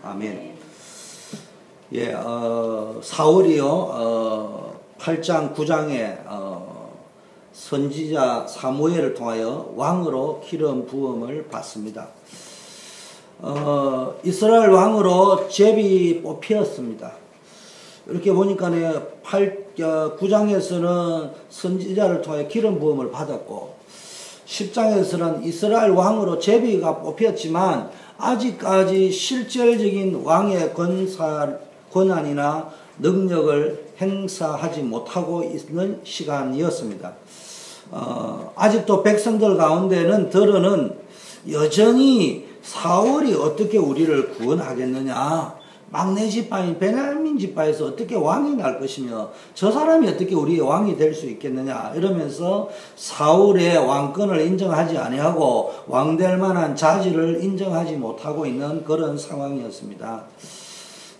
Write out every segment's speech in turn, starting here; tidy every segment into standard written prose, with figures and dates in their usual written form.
아멘. 예, 사울이요, 8장, 9장에, 선지자 사무엘을 통하여 왕으로 기름 부음을 받습니다. 이스라엘 왕으로 제비 뽑히었습니다. 이렇게 보니까 9장에서는 선지자를 통해 기름 부음을 받았고 10장에서는 이스라엘 왕으로 제비가 뽑혔지만 아직까지 실질적인 왕의 권한이나 능력을 행사하지 못하고 있는 시간이었습니다. 아직도 백성들 가운데는 들어는 여전히 사울이 어떻게 우리를 구원하겠느냐, 막내 지파인 베냐민 지파에서 어떻게 왕이 날 것이며 저 사람이 어떻게 우리의 왕이 될 수 있겠느냐 이러면서 사울의 왕권을 인정하지 아니하고 왕될 만한 자질을 인정하지 못하고 있는 그런 상황이었습니다.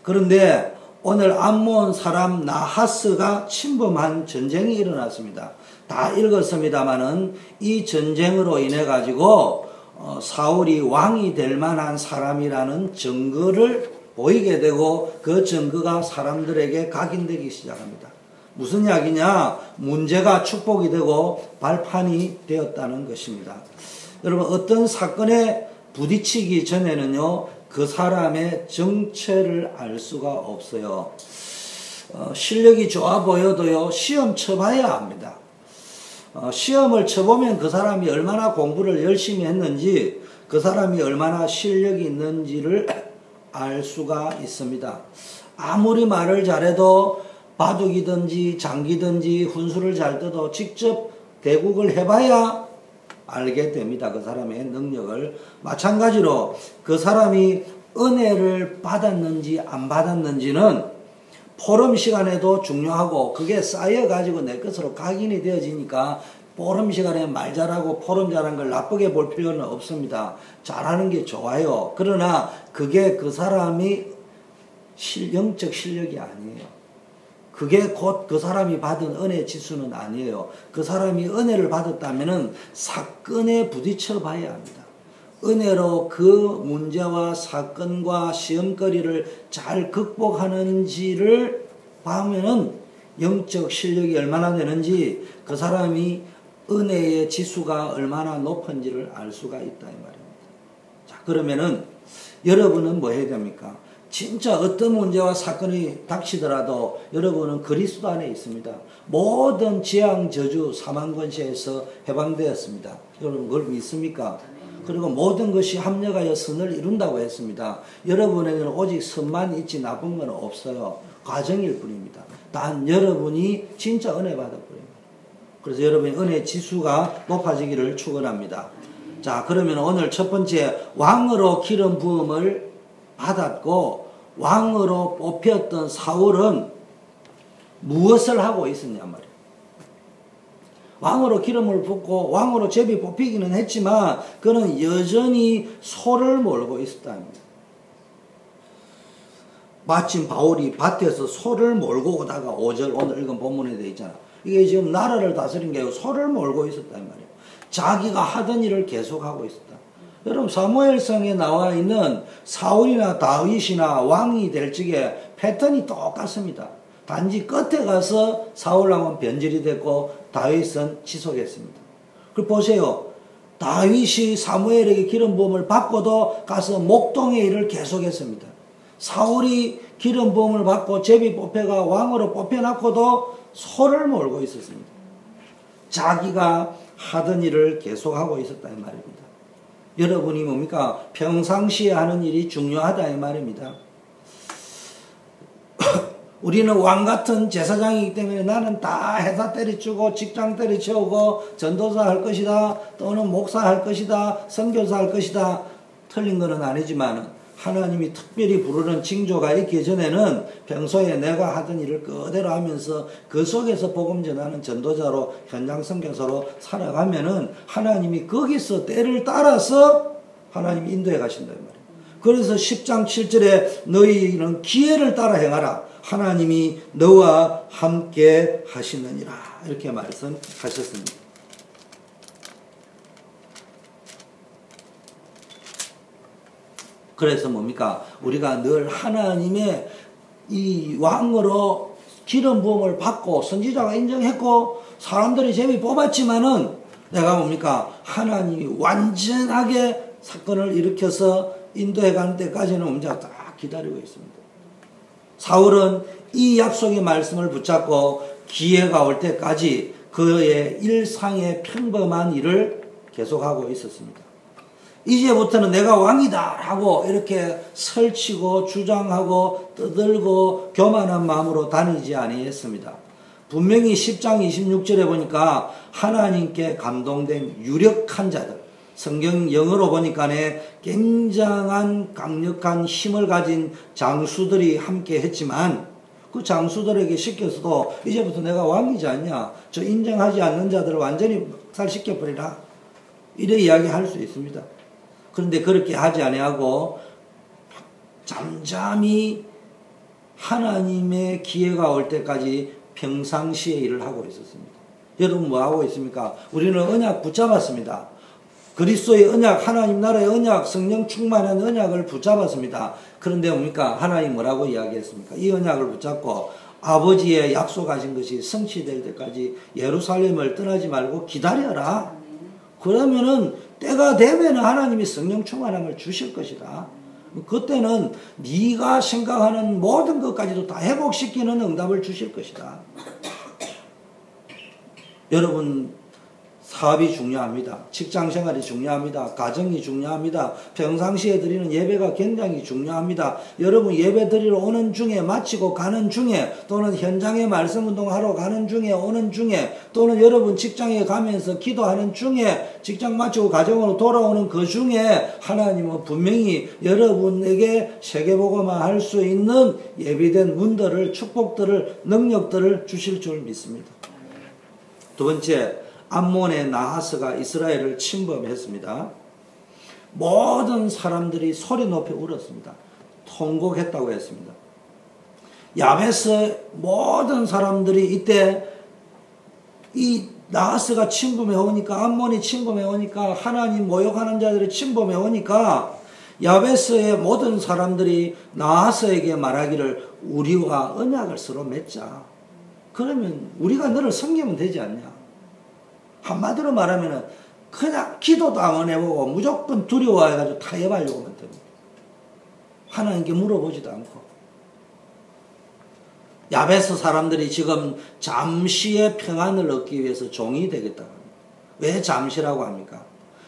그런데 오늘 암몬 사람 나하스가 침범한 전쟁이 일어났습니다. 다 읽었습니다마는 이 전쟁으로 인해 가지고 사울이 왕이 될 만한 사람이라는 증거를 보이게 되고 그 증거가 사람들에게 각인되기 시작합니다. 무슨 이야기냐? 문제가 축복이 되고 발판이 되었다는 것입니다. 여러분, 어떤 사건에 부딪히기 전에는요, 그 사람의 정체를 알 수가 없어요. 실력이 좋아 보여도요, 시험 쳐봐야 합니다. 시험을 쳐보면 그 사람이 얼마나 공부를 열심히 했는지, 그 사람이 얼마나 실력이 있는지를 알 수가 있습니다. 아무리 말을 잘해도 바둑이든지 장기든지 훈수를 잘 떠도 직접 대국을 해봐야 알게 됩니다. 그 사람의 능력을. 마찬가지로 그 사람이 은혜를 받았는지 안 받았는지는 포럼 시간에도 중요하고 그게 쌓여가지고 내 것으로 각인이 되어지니까 포럼 시간에 말 잘하고 포럼 잘한 걸 나쁘게 볼 필요는 없습니다. 잘하는 게 좋아요. 그러나 그게 그 사람이 영적 실력이 아니에요. 그게 곧 그 사람이 받은 은혜 지수는 아니에요. 그 사람이 은혜를 받았다면은 사건에 부딪혀 봐야 합니다. 은혜로 그 문제와 사건과 시험거리를 잘 극복하는지를 보면은 영적 실력이 얼마나 되는지, 그 사람이 은혜의 지수가 얼마나 높은지를 알 수가 있다 이 말입니다. 자, 그러면은 여러분은 뭐 해야 됩니까? 진짜 어떤 문제와 사건이 닥치더라도 여러분은 그리스도 안에 있습니다. 모든 재앙, 저주, 사망 권세에서 해방되었습니다. 여러분 그걸 믿습니까? 그리고 모든 것이 합력하여 선을 이룬다고 했습니다. 여러분에게는 오직 선만 있지 나쁜 건 없어요. 과정일 뿐입니다. 단 여러분이 진짜 은혜 받을 뿐입니다. 그래서 여러분의 은혜 지수가 높아지기를 축원합니다. 자, 그러면 오늘 첫 번째, 왕으로 기름 부음을 받았고 왕으로 뽑혔던 사울은 무엇을 하고 있었냐 말이에요. 왕으로 기름을 붓고 왕으로 제비 뽑히기는 했지만 그는 여전히 소를 몰고 있었답니다. 마침 바울이 밭에서 소를 몰고 오다가 5절 오늘 읽은 본문에 되어 있잖아. 이게 지금 나라를 다스린 게 아니고 소를 몰고 있었단 말이에요. 자기가 하던 일을 계속하고 있었다. 여러분 사무엘성에 나와 있는 사울이나 다윗이나 왕이 될 적에 패턴이 똑같습니다. 단지 끝에 가서 사울왕은 변절이 됐고 다윗은 지속했습니다. 그리고 보세요. 다윗이 사무엘에게 기름 부음을 받고도 가서 목동의 일을 계속했습니다. 사울이 기름 부음을 받고 제비 뽑혀가 왕으로 뽑혀놓고도 소를 몰고 있었습니다. 자기가 하던 일을 계속하고 있었다 이 말입니다. 여러분이 뭡니까? 평상시에 하는 일이 중요하다 이 말입니다. 우리는 왕같은 제사장이기 때문에 나는 다 회사 때려치고 직장 때려치우고 전도사 할 것이다 또는 목사 할 것이다 선교사 할 것이다. 틀린 것은 아니지만 하나님이 특별히 부르는 징조가 있기 전에는 평소에 내가 하던 일을 그대로 하면서 그 속에서 복음 전하는 전도자로 현장 선교사로 살아가면은 하나님이 거기서 때를 따라서 하나님이 인도해 가신다 이 말이에요. 그래서 10장 7절에 너희는 기회를 따라 행하라. 하나님이 너와 함께 하시느니라. 이렇게 말씀하셨습니다. 그래서 뭡니까? 우리가 늘 하나님의 이 왕으로 기름 부음을 받고 선지자가 인정했고 사람들이 제비 뽑았지만은 내가 뭡니까? 하나님이 완전하게 사건을 일으켜서 인도해 가는 때까지는 우리가 딱 기다리고 있습니다. 사울은 이 약속의 말씀을 붙잡고 기회가 올 때까지 그의 일상의 평범한 일을 계속하고 있었습니다. 이제부터는 내가 왕이다 하고 이렇게 설치고 주장하고 떠들고 교만한 마음으로 다니지 아니했습니다. 분명히 10장 26절에 보니까 하나님께 감동된 유력한 자들, 성경 영어로 보니까 굉장한 강력한 힘을 가진 장수들이 함께 했지만 그 장수들에게 시켜서도 이제부터 내가 왕이지 않냐, 저 인정하지 않는 자들을 완전히 살시켜버리라, 이래 이야기할 수 있습니다. 그런데 그렇게 하지 아니하고 잠잠히 하나님의 기회가 올 때까지 평상시에 일을 하고 있었습니다. 여러분 뭐 하고 있습니까? 우리는 언약 붙잡았습니다. 그리스도의 언약, 하나님 나라의 언약, 성령 충만한 언약을 붙잡았습니다. 그런데 뭡니까? 하나님 뭐라고 이야기했습니까? 이 언약을 붙잡고 아버지의 약속하신 것이 성취될 때까지 예루살렘을 떠나지 말고 기다려라. 그러면은 때가 되면 하나님이 성령 충만함을 주실 것이다. 그때는 네가 생각하는 모든 것까지도 다 회복시키는 응답을 주실 것이다. 여러분, 사업이 중요합니다. 직장생활이 중요합니다. 가정이 중요합니다. 평상시에 드리는 예배가 굉장히 중요합니다. 여러분 예배 드리러 오는 중에, 마치고 가는 중에, 또는 현장에 말씀운동하러 가는 중에, 오는 중에, 또는 여러분 직장에 가면서 기도하는 중에, 직장 마치고 가정으로 돌아오는 그 중에 하나님은 분명히 여러분에게 세계복음화 할 수 있는 예비된 문들을, 축복들을, 능력들을 주실 줄 믿습니다. 두 번째, 암몬의 나하스가 이스라엘을 침범했습니다. 모든 사람들이 소리 높여 울었습니다. 통곡했다고 했습니다. 야베스 모든 사람들이 이때 이 나하스가 침범해 오니까, 암몬이 침범해 오니까, 하나님 모욕하는 자들이 침범해 오니까 야베스의 모든 사람들이 나하스에게 말하기를 우리와 언약을 서로 맺자. 그러면 우리가 너를 섬기면 되지 않냐. 한마디로 말하면 그냥 기도도 안 해보고 무조건 두려워해가지고 타협하려고만 됩니다. 하나님께 물어보지도 않고. 야베스 사람들이 지금 잠시의 평안을 얻기 위해서 종이 되겠다고 합니다. 왜 잠시라고 합니까?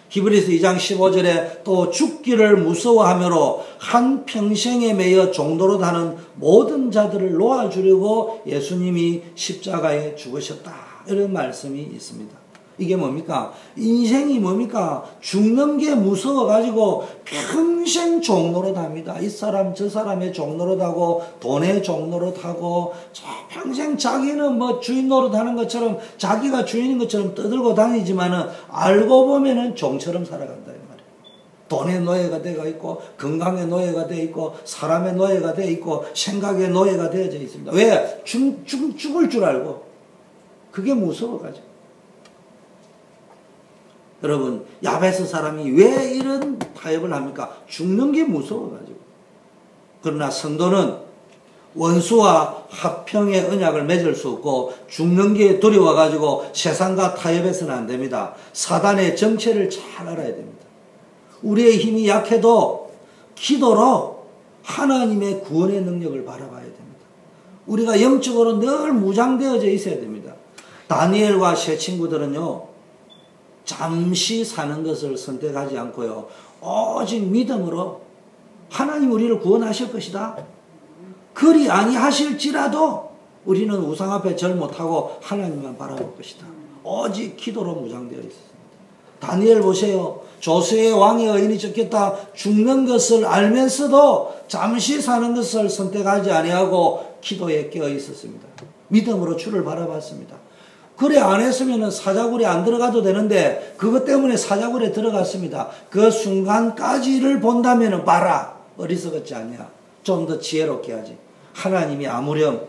히브리서 2장 15절에 또 죽기를 무서워하므로 한 평생에 매여 종도로 다는 모든 자들을 놓아주려고 예수님이 십자가에 죽으셨다, 이런 말씀이 있습니다. 이게 뭡니까? 인생이 뭡니까? 죽는 게 무서워가지고 평생 종노릇합니다. 이 사람 저 사람의 종노릇하고 돈의 종노릇하고 평생 자기는 뭐 주인 노릇하는 것처럼, 자기가 주인인 것처럼 떠들고 다니지만은 알고 보면은 종처럼 살아간다 이 말이에요. 돈의 노예가 되어 있고, 건강의 노예가 되어 있고, 사람의 노예가 되어 있고, 생각의 노예가 되어져 있습니다. 왜? 죽을 줄 알고. 그게 무서워가지고. 여러분, 야베스 사람이 왜 이런 타협을 합니까? 죽는 게 무서워가지고. 그러나 성도는 원수와 화평의 언약을 맺을 수 없고, 죽는 게 두려워가지고 세상과 타협해서는 안 됩니다. 사단의 정체를 잘 알아야 됩니다. 우리의 힘이 약해도 기도로 하나님의 구원의 능력을 바라봐야 됩니다. 우리가 영적으로 늘 무장되어져 있어야 됩니다. 다니엘과 세 친구들은요, 잠시 사는 것을 선택하지 않고요, 오직 믿음으로 하나님 우리를 구원하실 것이다. 그리 아니하실지라도 우리는 우상 앞에 절 못하고 하나님만 바라볼 것이다. 오직 기도로 무장되어 있습니다. 다니엘 보세요. 조세의 왕의 의인이 적겠다 죽는 것을 알면서도 잠시 사는 것을 선택하지 아니하고 기도에 깨어 있었습니다. 믿음으로 주를 바라봤습니다. 그래 안 했으면 사자굴에 안 들어가도 되는데 그것 때문에 사자굴에 들어갔습니다. 그 순간까지를 본다면 봐라, 어리석었지 않냐. 좀 더 지혜롭게 하지. 하나님이 아무렴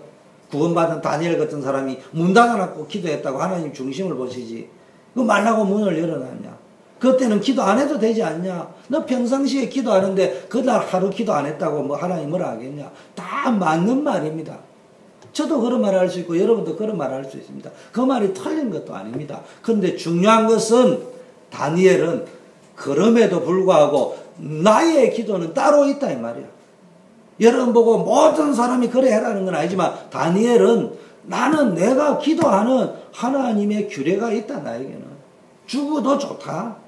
구원받은 다니엘 같은 사람이 문 닫아놓고 기도했다고 하나님 중심을 보시지. 그 말라고 문을 열어놨냐. 그때는 기도 안 해도 되지 않냐? 너 평상시에 기도하는데 그날 하루 기도 안 했다고 뭐 하나님 뭐라 하겠냐? 다 맞는 말입니다. 저도 그런 말을 할 수 있고 여러분도 그런 말을 할 수 있습니다. 그 말이 틀린 것도 아닙니다. 그런데 중요한 것은 다니엘은 그럼에도 불구하고 나의 기도는 따로 있다 이 말이야. 여러분 보고 모든 사람이 그래 해라는 건 아니지만 다니엘은 나는 내가 기도하는 하나님의 규례가 있다 나에게는. 죽어도 좋다.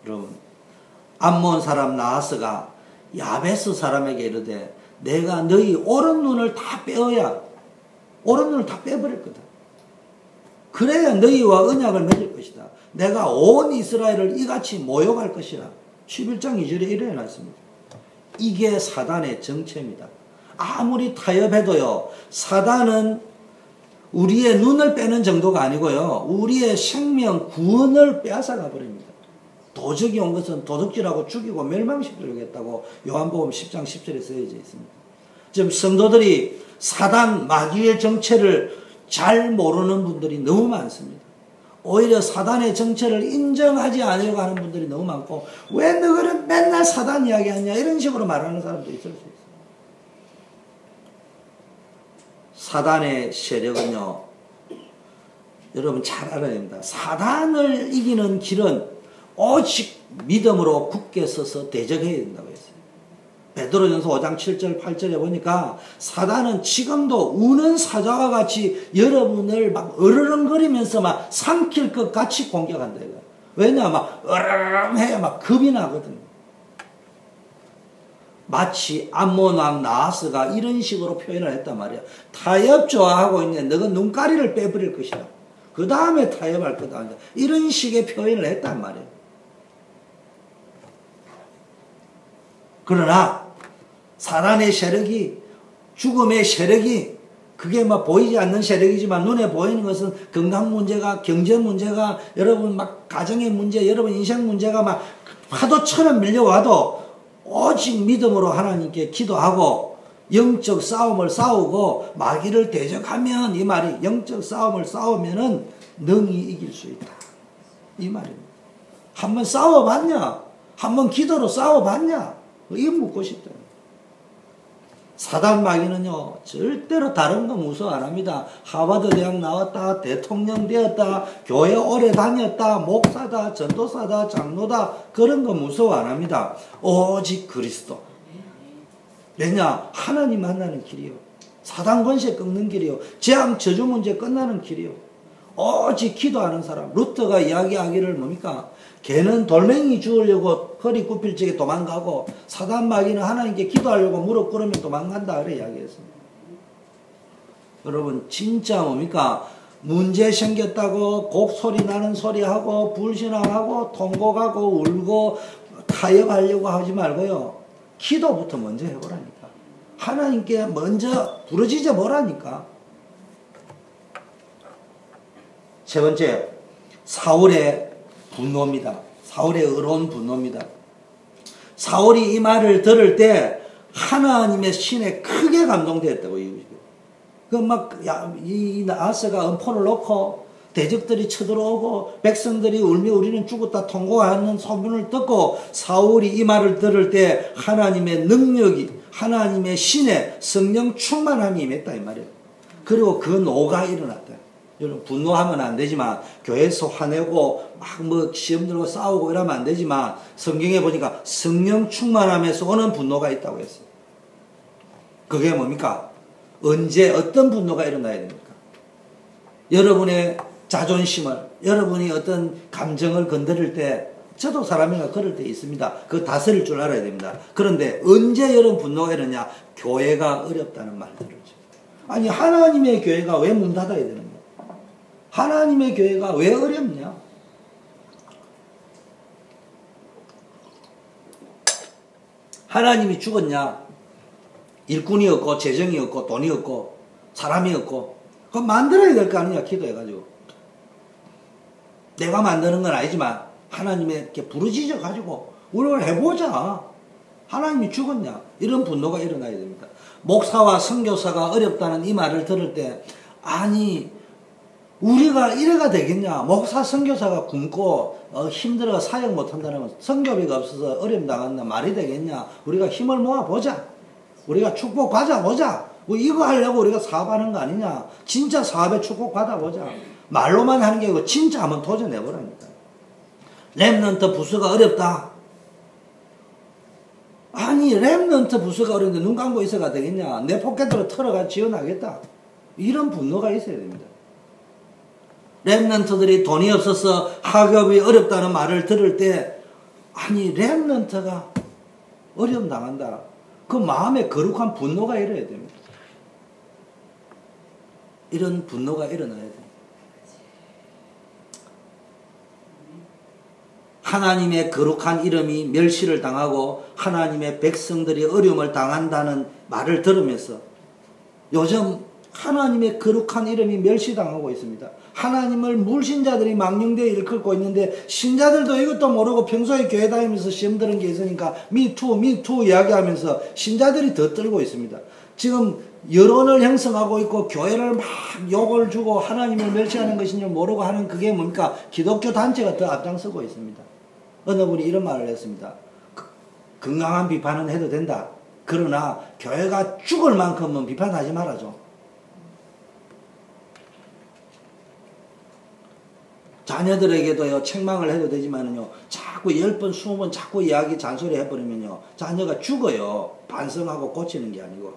여러분 암몬 사람 나하스가 야베스 사람에게 이르되 내가 너희 오른 눈을 다 빼어야 오른 눈을 다 빼버릴 거다. 그래야 너희와 언약을 맺을 것이다. 내가 온 이스라엘을 이같이 모욕할 것이라. 11장 2절에 이래 놨습니다. 이게 사단의 정체입니다. 아무리 타협해도요, 사단은 우리의 눈을 빼는 정도가 아니고요, 우리의 생명 구원을 빼앗아가 버립니다. 도적이 온 것은 도둑질하고 죽이고 멸망시키려겠다고 요한복음 10장 10절에 쓰여져 있습니다. 지금 성도들이 사단 마귀의 정체를 잘 모르는 분들이 너무 많습니다. 오히려 사단의 정체를 인정하지 않으려고 하는 분들이 너무 많고, 왜 너희는 맨날 사단 이야기하냐 이런 식으로 말하는 사람도 있을 수 있어요. 사단의 세력은요, 여러분 잘 알아야 됩니다. 사단을 이기는 길은 오직 믿음으로 굳게 서서 대적해야 된다고 했어요. 베드로전서 5장 7절 8절에 보니까 사단은 지금도 우는 사자와 같이 여러분을 막 으르렁거리면서 막 삼킬 것 같이 공격한다 이거예요. 왜냐 막 으르렁 해야 막 겁이 나거든요. 마치 암몬 왕 나하스가 이런 식으로 표현을 했단 말이야. 타협 좋아하고 있는데 너가 눈가리를 빼버릴 것이다. 그 다음에 타협할 거다. 이런 식의 표현을 했단 말이에요. 그러나 사단의 세력이, 죽음의 세력이, 그게 막 보이지 않는 세력이지만 눈에 보이는 것은 건강 문제가, 경제 문제가, 여러분 막 가정의 문제, 여러분 인생 문제가 막 파도처럼 밀려와도 오직 믿음으로 하나님께 기도하고 영적 싸움을 싸우고 마귀를 대적하면, 이 말이 영적 싸움을 싸우면은 능히 이길 수 있다 이 말입니다. 한번 싸워봤냐? 한번 기도로 싸워봤냐? 이거 묻고 싶다. 사단 마귀는요, 절대로 다른 거 무서워 안 합니다. 하버드 대학 나왔다, 대통령 되었다, 교회 오래 다녔다, 목사다, 전도사다, 장로다, 그런 거 무서워 안 합니다. 오직 그리스도. 왜냐? 하나님 만나는 길이요. 사단 권세 끊는 길이요. 재앙 저주 문제 끝나는 길이요. 오직 기도하는 사람. 루터가 이야기하기를 뭡니까? 걔는 돌멩이 주우려고 허리 굽힐 적에 도망가고, 사단 마귀는 하나님께 기도하려고 무릎 꿇으면 도망간다 그래 이야기했습니다. 여러분 진짜 뭡니까? 문제 생겼다고 곡소리 나는 소리하고 불신앙하고 통곡하고 울고 타협하려고 하지 말고요, 기도부터 먼저 해보라니까. 하나님께 먼저 부르짖어 보라니까. 세 번째, 사울의 분노입니다. 사울의 의로운 분노입니다. 사울이 이 말을 들을 때 하나님의 신에 크게 감동되었다고. 이 나하스가 음포를 놓고 대적들이 쳐들어오고 백성들이 울며 우리는 죽었다 통곡하는 소문을 듣고 사울이 이 말을 들을 때 하나님의 능력이, 하나님의 신의 성령 충만함이 임했다 이 말이에요. 그리고 그 노가 일어났다. 여러분 분노하면 안 되지만, 교회에서 화내고 막 뭐 시험 들고 싸우고 이러면 안 되지만, 성경에 보니까 성령 충만함에서 오는 분노가 있다고 했어요. 그게 뭡니까? 언제 어떤 분노가 일어나야 됩니까? 여러분의 자존심을, 여러분이 어떤 감정을 건드릴 때, 저도 사람이가 그럴 때 있습니다. 그 다스릴 줄 알아야 됩니다. 그런데 언제 여러분 분노가 일어나냐? 교회가 어렵다는 말들을. 아니 하나님의 교회가 왜 문 닫아야 되는 거야? 하나님의 교회가 왜 어렵냐? 하나님이 죽었냐? 일꾼이 없고 재정이 없고 돈이 없고 사람이 없고, 그거 만들어야 될 거 아니냐? 기도해가지고. 내가 만드는 건 아니지만 하나님에게 부르짖어 가지고 우리를 해보자. 하나님이 죽었냐? 이런 분노가 일어나야 됩니다. 목사와 선교사가 어렵다는 이 말을 들을 때, 아니 우리가 이래가 되겠냐? 목사, 선교사가 굶고 힘들어 사역 못한다면 선교비가 없어서 어려움 당한다 말이 되겠냐? 우리가 힘을 모아보자. 우리가 축복 받아보자. 뭐 이거 하려고 우리가 사업하는 거 아니냐? 진짜 사업에 축복 받아보자. 말로만 하는 게 아니고 진짜 한번 도전해보라니까. 렘넌트 부수가 어렵다. 아니 렘넌트 부수가 어려운데 눈 감고 있어가 되겠냐? 내 포켓으로 털어가 지원하겠다. 이런 분노가 있어야 됩니다. 렘넌트들이 돈이 없어서 학업이 어렵다는 말을 들을 때 아니 렘넌트가 어려움 당한다. 그 마음에 거룩한 분노가 일어나야 됩니다. 이런 분노가 일어나야 됩니다. 하나님의 거룩한 이름이 멸시를 당하고 하나님의 백성들이 어려움을 당한다는 말을 들으면서 요즘 하나님의 거룩한 이름이 멸시당하고 있습니다. 하나님을 물신자들이 망령되어 일컫고 있는데 신자들도 이것도 모르고 평소에 교회 다니면서 시험 들은 게 있으니까 미투 이야기하면서 신자들이 더 떨고 있습니다. 지금 여론을 형성하고 있고 교회를 막 욕을 주고 하나님을 멸시하는 것인지 모르고 하는 그게 뭡니까? 기독교 단체가 더 앞장서고 있습니다. 어느 분이 이런 말을 했습니다. 건강한 비판은 해도 된다. 그러나 교회가 죽을 만큼은 비판하지 말아줘. 자녀들에게도요, 책망을 해도 되지만은요, 자꾸 10번, 20번 자꾸 이야기, 잔소리 해버리면요, 자녀가 죽어요. 반성하고 고치는 게 아니고.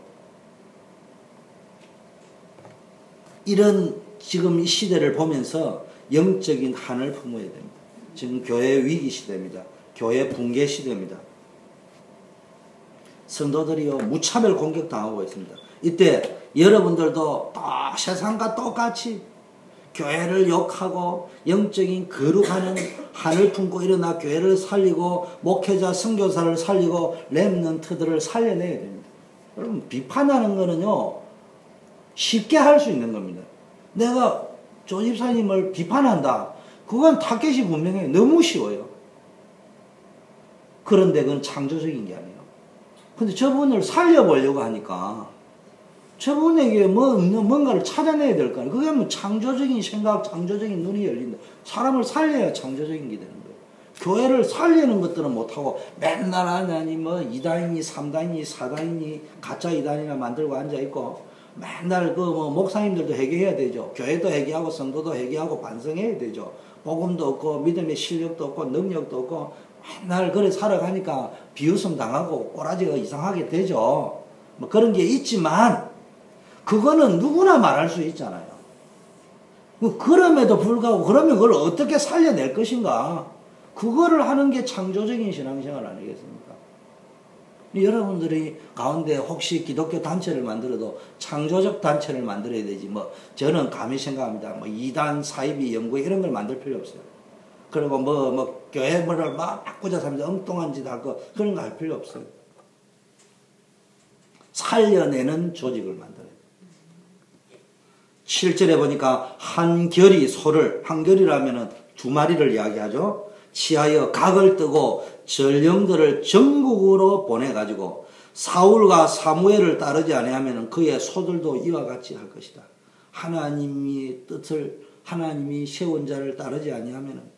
이런 지금 이 시대를 보면서 영적인 한을 품어야 됩니다. 지금 교회 위기 시대입니다. 교회 붕괴 시대입니다. 성도들이요, 무차별 공격당하고 있습니다. 이때 여러분들도 또 세상과 똑같이 교회를 욕하고 영적인 거룩하는 한을 품고 일어나 교회를 살리고 목회자 선교사를 살리고 렘넌트들을 살려내야 됩니다. 여러분 비판하는 거는요 쉽게 할 수 있는 겁니다. 내가 조 집사님을 비판한다. 그건 타겟이 분명해요. 너무 쉬워요. 그런데 그건 창조적인 게 아니에요. 근데 저분을 살려보려고 하니까 저분에게 뭔가를 찾아내야 될 거 아니에요. 그게 뭐 창조적인 생각, 창조적인 눈이 열린다. 사람을 살려야 창조적인 게 되는 거예요. 교회를 살리는 것들은 못하고 맨날 하냐니 뭐 2단이니 3단이니 4단이니 가짜 2단이나 만들고 앉아있고 맨날 그 뭐 목사님들도 회개해야 되죠. 교회도 회개하고 성도도 회개하고 반성해야 되죠. 복음도 없고 믿음의 실력도 없고 능력도 없고 맨날 그래 살아가니까 비웃음 당하고 꼬라지가 이상하게 되죠. 뭐 그런 게 있지만 그거는 누구나 말할 수 있잖아요. 그럼에도 불구하고 그러면 그걸 어떻게 살려낼 것인가? 그거를 하는 게 창조적인 신앙생활 아니겠습니까? 여러분들이 가운데 혹시 기독교 단체를 만들어도 창조적 단체를 만들어야 되지 뭐 저는 감히 생각합니다. 뭐 2단 사이비 연구 이런 걸 만들 필요 없어요. 그리고 뭐 교회 뭐를 막 바꾸자 하면서 엉뚱한 짓 하고 그런 거 할 필요 없어요. 살려내는 조직을 만들어요. 7절에 보니까 한결이 소를, 한결이라면은 두 마리를 이야기하죠. 치하여 각을 뜨고 전령들을 전국으로 보내가지고 사울과 사무엘을 따르지 아니하면 그의 소들도 이와 같이 할 것이다. 하나님이 뜻을, 하나님이 세운 자를 따르지 아니하면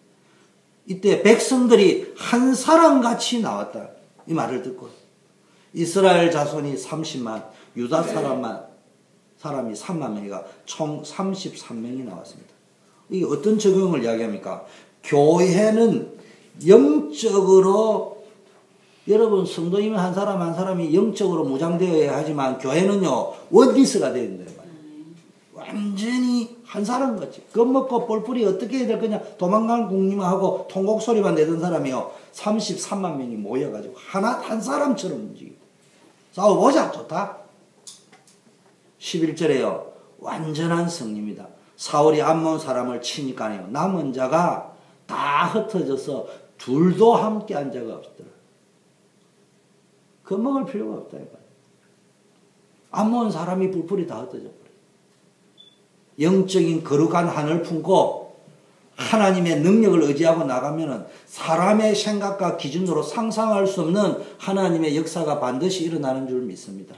이때 백성들이 한 사람같이 나왔다. 이 말을 듣고 이스라엘 자손이 30만, 유다 사람이 3만 명이가 총 33명이 나왔습니다. 이게 어떤 적용을 이야기합니까? 교회는 영적으로 여러분 성도님 한 사람 한 사람이 영적으로 무장되어야 하지만 교회는요 원리스가 되어야 된다. 완전히 한 사람같이 겁먹고 뿔뿔이 어떻게 해야 될 거냐 도망간 국님하고 통곡 소리만 내던 사람이요 33만 명이 모여가지고 한 사람처럼 움직이고 싸워보자 좋다. 11절에요 완전한 승리입니다. 사울이 암몬 사람을 치니까요 남은 자가 다 흩어져서 둘도 함께 한 자가 없더라. 겁먹을 필요가 없다. 암몬 사람이 뿔뿔이 다 흩어져 버려요. 영적인 거룩한 한을 품고 하나님의 능력을 의지하고 나가면은 사람의 생각과 기준으로 상상할 수 없는 하나님의 역사가 반드시 일어나는 줄 믿습니다.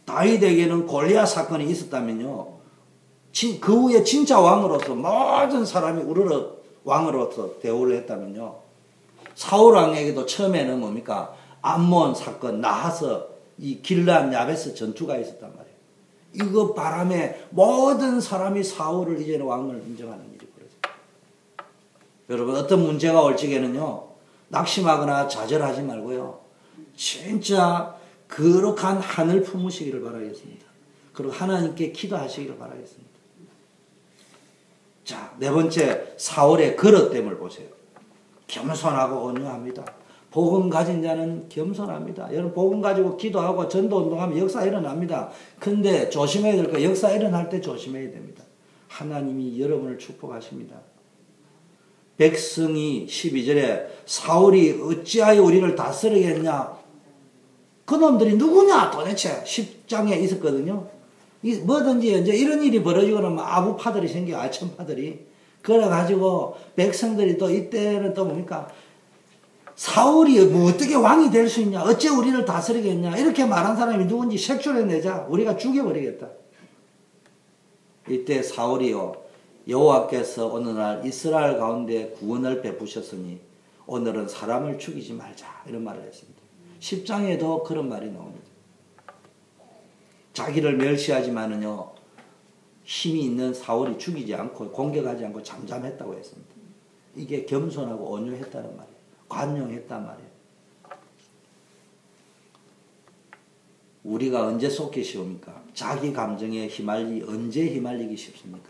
다윗에게는 골리앗 사건이 있었다면요. 그 후에 진짜 왕으로서 모든 사람이 우르르 왕으로서 대우를 했다면요. 사울 왕에게도 처음에는 뭡니까? 암몬 사건, 나하서, 이 길르앗 야베스 전투가 있었단 말이에요. 이거 바람에 모든 사람이 사울을 이제는 왕을 인정하는 일이 벌어져요. 여러분 어떤 문제가 올 적에는요. 낙심하거나 좌절하지 말고요. 진짜 거룩한 하늘 품으시기를 바라겠습니다. 그리고 하나님께 기도하시기를 바라겠습니다. 자, 네 번째 사울의 그릇됨을 보세요. 겸손하고 온유합니다. 복음 가진 자는 겸손합니다. 여러분 복음 가지고 기도하고 전도운동하면 역사 일어납니다. 근데 조심해야 될 거 역사 일어날 때 조심해야 됩니다. 하나님이 여러분을 축복하십니다. 백성이 12절에 사울이 어찌하여 우리를 다스리겠냐. 그놈들이 누구냐 도대체 10장에 있었거든요. 뭐든지 이제 이런 일이 벌어지고 나면 아부파들이 생겨 아첨파들이. 그래가지고 백성들이 또 이때는 또 뭡니까? 사울이 뭐 어떻게 왕이 될 수 있냐? 어째 우리를 다스리겠냐? 이렇게 말한 사람이 누군지 색출해내자. 우리가 죽여버리겠다. 이때 사울이요. 여호와께서 어느 날 이스라엘 가운데 구원을 베푸셨으니 오늘은 사람을 죽이지 말자. 이런 말을 했습니다. 10장에도 그런 말이 나옵니다. 자기를 멸시하지만은요. 힘이 있는 사울이 죽이지 않고 공격하지 않고 잠잠했다고 했습니다. 이게 겸손하고 온유했다는 말이에요. 관용했단 말이에요. 우리가 언제 쏟기 쉬웁니까? 자기 감정에 언제 휘말리기 쉽습니까?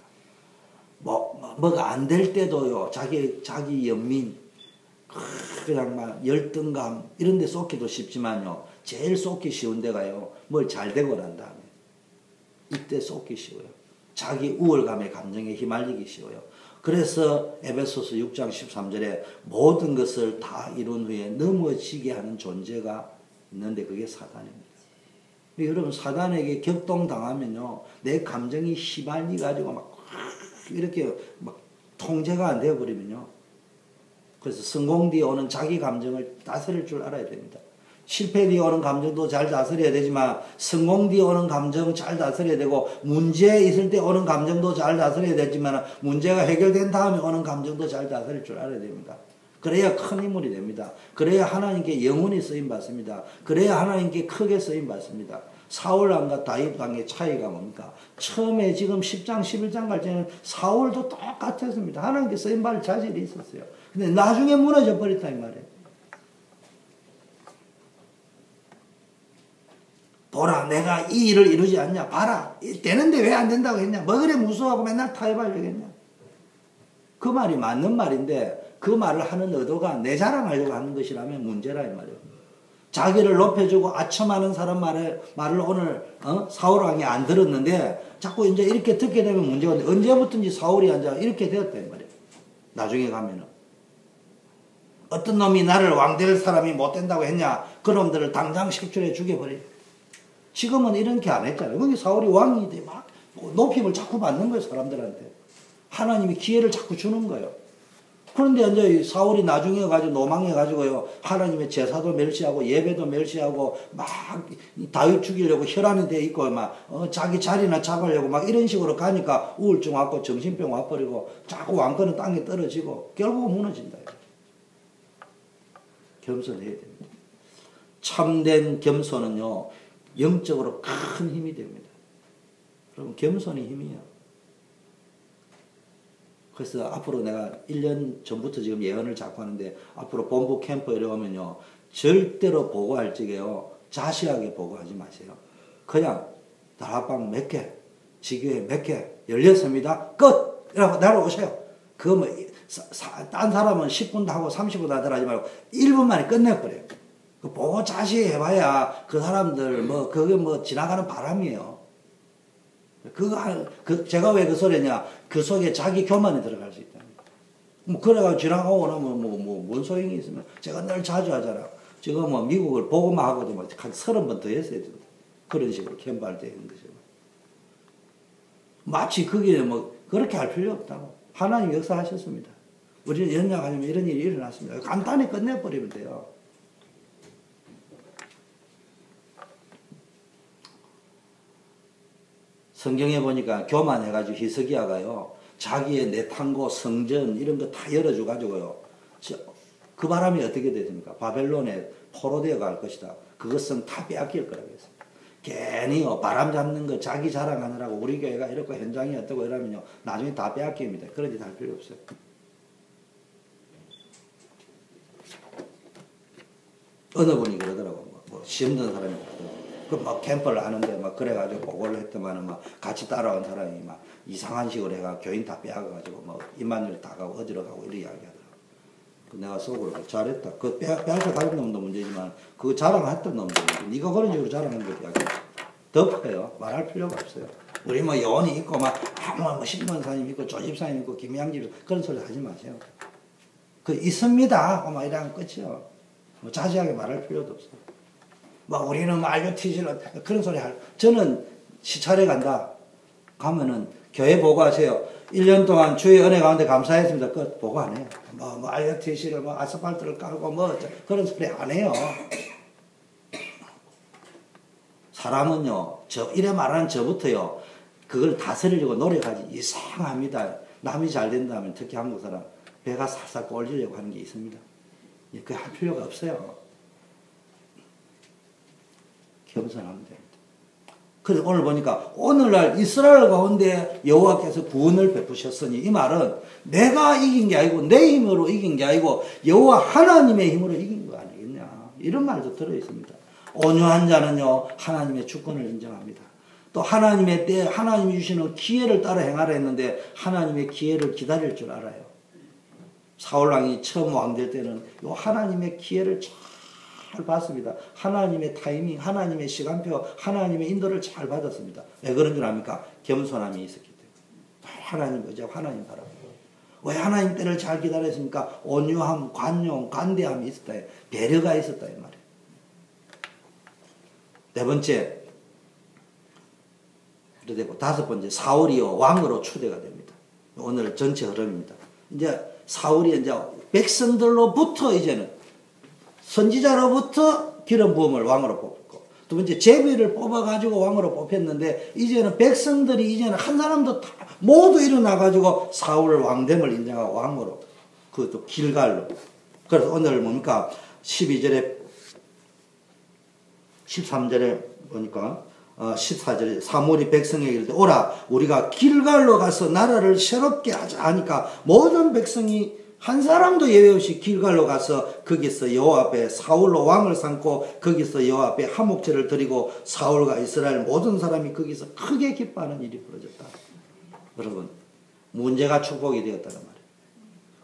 뭐가 안 될 때도요, 자기 연민, 그냥 막 열등감, 이런 데 쏟기도 쉽지만요, 제일 쏟기 쉬운 데가요, 뭘 잘 되고 난 다음에. 이때 쏟기 쉬워요. 자기 우월감의 감정에 휘말리기 쉬워요. 그래서 에베소서 6장 13절에 모든 것을 다 이룬 후에 넘어지게 하는 존재가 있는데 그게 사단입니다. 여러분 사단에게 격동당하면요 내 감정이 휘말리가지고 막 이렇게 막 통제가 안 되어버리면요 그래서 성공 뒤에 오는 자기 감정을 다스릴 줄 알아야 됩니다. 실패 뒤에 오는 감정도 잘 다스려야 되지만 성공 뒤에 오는 감정 잘 다스려야 되고 문제 있을 때 오는 감정도 잘 다스려야 되지만 문제가 해결된 다음에 오는 감정도 잘 다스릴 줄 알아야 됩니다. 그래야 큰 인물이 됩니다. 그래야 하나님께 영원히 쓰임받습니다. 그래야 하나님께 크게 쓰임받습니다. 사울왕과 다윗왕의 차이가 뭡니까? 처음에 지금 10장 11장 갈 때는 사울도 똑같았습니다. 하나님께 쓰임받을 자질이 있었어요. 근데 나중에 무너져 버렸다 이 말이에요. 보라 내가 이 일을 이루지 않냐. 봐라 되는데 왜 안 된다고 했냐. 뭐 그래 무서워하고 맨날 타협하려고 했냐. 그 말이 맞는 말인데 그 말을 하는 의도가 내 자랑하려고 하는 것이라면 문제라 이 말이에요. 자기를 높여주고 아첨하는 사람 말을 오늘 사울왕이 안 들었는데 자꾸 이제 이렇게 듣게 되면 문제가 있는데 언제부턴지 사울이 앉아 이렇게 되었다 이 말이에요. 나중에 가면은 어떤 놈이 나를 왕 될 사람이 못 된다고 했냐. 그놈들을 당장 식출해 죽여버려. 지금은 이렇게 안 했잖아요. 거기 사울이 왕이 돼 막 높임을 자꾸 받는 거예요 사람들한테. 하나님이 기회를 자꾸 주는 거예요. 그런데 이제 사울이 나중에 가지고 노망해 가지고요 하나님의 제사도 멸시하고 예배도 멸시하고 막 다윗 죽이려고 혈안이 돼 있고 막 자기 자리나 잡으려고 막 이런 식으로 가니까 우울증 왔고 정신병 와버리고 자꾸 왕권은 땅에 떨어지고 결국은 무너진다. 겸손해야 됩니다. 참된 겸손은요 영적으로 큰 힘이 됩니다. 여러분 겸손이 힘이에요. 그래서 앞으로 내가 1년 전부터 지금 예언을 자꾸 하는데 앞으로 본부 캠프 이러면요 절대로 보고할 적에요 자시하게 보고하지 마세요. 그냥 다락방 몇 개, 지교회 몇 개 열렸습니다. 끝! 이라고 날아오세요. 그거 뭐 딴 사람은 10분도 하고 30분도 하더라 하지 말고 1분 만에 끝내버려요. 그 보고 자시히 해봐야 그 사람들 뭐 그게 뭐 지나가는 바람이에요. 제가 왜 그 소리 했냐. 그 속에 자기 교만이 들어갈 수 있다. 뭐, 그래가지고 지나가고 나면 뭔 소용이 있으면. 제가 늘 자주 하잖아. 지금 뭐 미국을 보고만 하고도 한 30번 더 했어야 된다. 그런 식으로 캠프할 때 있는 거죠. 마치 그게 뭐, 그렇게 할 필요 없다고. 하나님 역사하셨습니다. 우리는 연약하면 이런 일이 일어났습니다. 간단히 끝내버리면 돼요. 성경에 보니까 교만해가지고 히스기야가요, 자기의 내탕고 성전 이런 거 다 열어줘가지고요, 그 바람이 어떻게 됐습니까? 바벨론에 포로되어 갈 것이다. 그것은 다 빼앗길 거라고 했어요. 괜히요, 바람 잡는 거 자기 자랑하느라고 우리 교회가 이렇고 현장이 어떻고 이러면요, 나중에 다 빼앗깁니다. 그런 짓 할 필요 없어요. 어느 분이 그러더라고. 뭐 시험 든 사람이 그러더라고. 그 캠프를 하는데 그래가지고 보고를 했더만은 같이 따라온 사람이 이상한 식으로 해가 교인 다 빼앗아가지고 임마누엘 다 가고 어디로 가고 이렇게 이야기하더라고. 내가 속으로 잘했다. 그 빼앗아 가는 놈도 문제지만 그 자랑했던 놈도 문제. 네가 그런 식으로 자랑하는 것도 이야기. 덮어요. 말할 필요가 없어요. 우리 여원이 있고 신문사님 있고 조집사님 있고 김양집 그런 소리 하지 마세요. 그 있습니다. 이러면 끝이요. 자세하게 말할 필요도 없어요. 우리는 RUTC를 그런 소리 저는 시찰에 간다. 가면은 교회 보고하세요. 1년 동안 주의 은혜 가운데 감사했습니다. 끝. 보고 안 해요. RUTC를 아스팔트를 깔고 그런 소리 안 해요. 사람은요, 이래 말하는 저부터요, 그걸 다스리려고 노력하지 이상합니다. 남이 잘 된다면 특히 한국 사람 배가 살살 꼴리려고 하는 게 있습니다. 그게 할 필요가 없어요. 겸손하면 됩니다. 그래서 오늘 보니까 오늘날 이스라엘 가운데 여호와께서 구원을 베푸셨으니 이 말은 내가 이긴 게 아니고 내 힘으로 이긴 게 아니고 여호와 하나님의 힘으로 이긴 거 아니겠냐. 이런 말도 들어있습니다. 온유한 자는요 하나님의 주권을 인정합니다. 또 하나님의 때 하나님이 주시는 기회를 따라 행하라 했는데 하나님의 기회를 기다릴 줄 알아요. 사울왕이 처음 왕될 때는 요 하나님의 기회를 잘 봤습니다. 하나님의 타이밍, 하나님의 시간표, 하나님의 인도를 잘 받았습니다. 왜 그런 줄 압니까? 겸손함이 있었기 때문에. 하나님 의지하고 하나님 바라보고. 왜 하나님 때를 잘 기다렸습니까? 온유함, 관용, 관대함이 있었다. 배려가 있었다 이 말이에요. 네 번째, 되고 다섯 번째, 사울이요 왕으로 추대가 됩니다. 오늘 전체 흐름입니다. 이제 사울이 이제 백성들로부터 이제는 선지자로부터 기름 부음을 왕으로 뽑고, 두 번째 제비를 뽑아가지고 왕으로 뽑혔는데 이제는 백성들이 이제는 한 사람도 다 모두 일어나가지고 사울을 왕됨을 인정하고 왕으로, 그것도 길갈로. 그래서 오늘 뭡니까 12절에 13절에 보니까 14절에 사무엘이 백성에게 이르되 오라 우리가 길갈로 가서 나라를 새롭게 하자 하니까 모든 백성이 한 사람도 예외 없이 길갈로 가서 거기서 여호와 앞에 사울로 왕을 삼고 거기서 여호와 앞에 화목제를 드리고 사울과 이스라엘 모든 사람이 거기서 크게 기뻐하는 일이 벌어졌다. 여러분 문제가 축복이 되었다는 말이에요.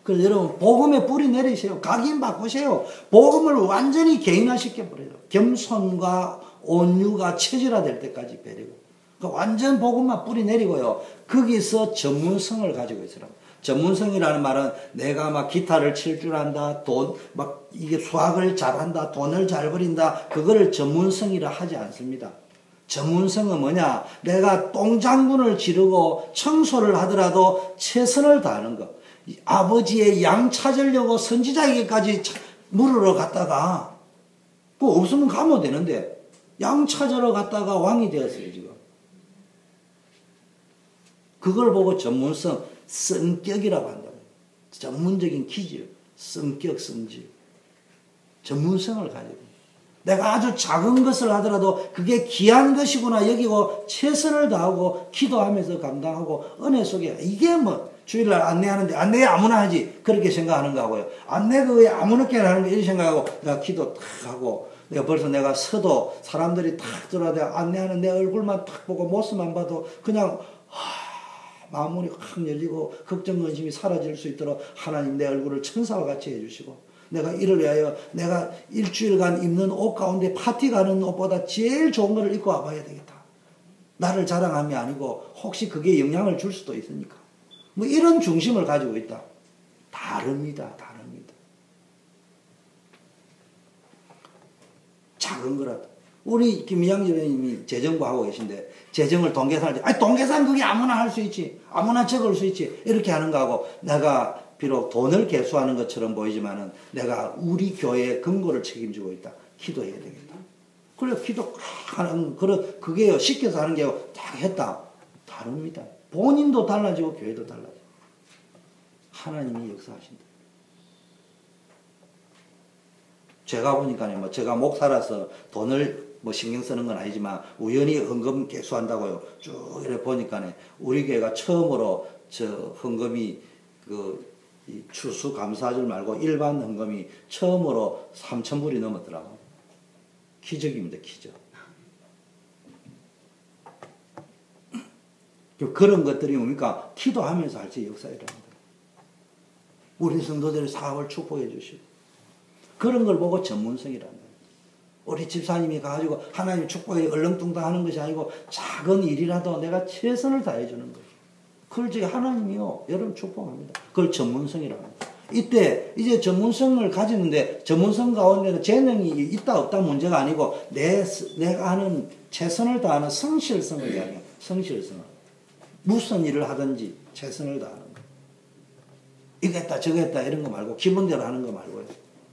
그래서 여러분 복음에 뿌리 내리세요. 각인 바꾸세요. 복음을 완전히 개인화시켜 버려요. 겸손과 온유가 체질화될 때까지 배리고 그러니까 완전 복음만 뿌리 내리고요. 거기서 전문성을 가지고 있으라. 전문성이라는 말은 내가 막 기타를 칠 줄 안다, 이게 수학을 잘한다, 돈을 잘 벌인다, 그거를 전문성이라 하지 않습니다. 전문성은 뭐냐? 내가 똥장군을 지르고 청소를 하더라도 최선을 다하는 것. 아버지의 양 찾으려고 선지자에게까지 물으러 갔다가, 그거 없으면 가면 되는데, 양 찾으러 갔다가 왕이 되었어요, 지금. 그걸 보고 전문성, 성격이라고 한다고. 전문적인 기질, 성격, 성질. 전문성을 가지고. 내가 아주 작은 것을 하더라도 그게 귀한 것이구나 여기고 최선을 다하고 기도하면서 감당하고 은혜 속에 이게 주일날 안내하는데 안내 아무나 하지 그렇게 생각하는 거고요. 안내가 왜 아무렇게나 하는 거 이렇게 생각하고 내가 기도 탁 하고 내가 벌써 내가 서도 사람들이 탁 들어와 내가 안내하는 내 얼굴만 탁 보고 모습만 봐도 그냥 마음문이 확 열리고 걱정 근심이 사라질 수 있도록 하나님 내 얼굴을 천사와 같이 해주시고 내가 이를 위하여 내가 일주일간 입는 옷 가운데 파티 가는 옷보다 제일 좋은 거를 입고 와봐야 되겠다. 나를 자랑함이 아니고 혹시 그게 영향을 줄 수도 있으니까. 이런 중심을 가지고 있다. 다릅니다. 다릅니다. 작은 거라도. 우리 김미양 집사님이 재정부 하고 계신데 재정을 동계산을 때 동계산 그게 아무나 할 수 있지. 아무나 적을 수 있지. 이렇게 하는 거하고 내가 비록 돈을 개수하는 것처럼 보이지만은 내가 우리 교회의 근거를 책임지고 있다. 기도해야 되겠다. 그래 기도하는 그게요 시켜서 하는 게 딱 했다. 다릅니다. 본인도 달라지고 교회도 달라지고. 하나님이 역사하신다. 제가 보니까 뭐 제가 목사라서 돈을 뭐 신경 쓰는 건 아니지만 우연히 헌금 개수한다고요. 쭉 이렇게 보니까 우리 교회가 처음으로 저 헌금이 이 추수감사절 말고 일반 헌금이 처음으로 3,000불이 넘었더라고. 기적입니다, 기적. 그런 것들이 뭡니까? 기도하면서 할 수 역사 일어납니다. 우리 성도들의 사업을 축복해 주시고 그런 걸 보고 전문성이란다. 우리 집사님이 가지고 하나님 축복에 얼렁뚱땅 하는 것이 아니고 작은 일이라도 내가 최선을 다해 주는 거예요. 그걸 저희 하나님이요 여러분 축복합니다. 그걸 전문성이라고 합니다. 이때 이제 전문성을 가지는데 전문성 가운데는 재능이 있다 없다 문제가 아니고 내가 하는 최선을 다하는 성실성을 이야기해요. 성실성을. 무슨 일을 하든지 최선을 다하는 거. 이거 했다 저거 했다 이런 거 말고 기본대로 하는 거 말고요.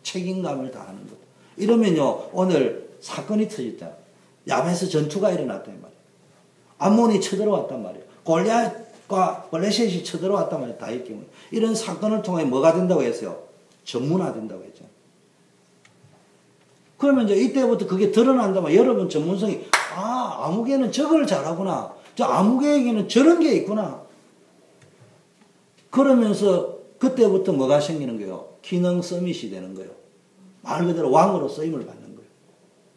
책임감을 다하는 것. 이러면요 오늘 사건이 터졌다. 야베스 전투가 일어났단 말이에요. 암몬이 쳐들어왔단 말이에요. 골리앗과 블레셋이 쳐들어왔단 말이에요. 다윗 경우에. 이런 사건을 통해 뭐가 된다고 했어요? 전문화된다고 했죠. 그러면 이제 이때부터 그게 드러난다면 여러분 전문성이 아무개는 저걸 잘하구나. 저 아무개에게는 저런 게 있구나. 그러면서 그때부터 뭐가 생기는 거예요? 기능 서밋이 되는 거예요. 말 그대로 왕으로 쓰임을 받는 거예요.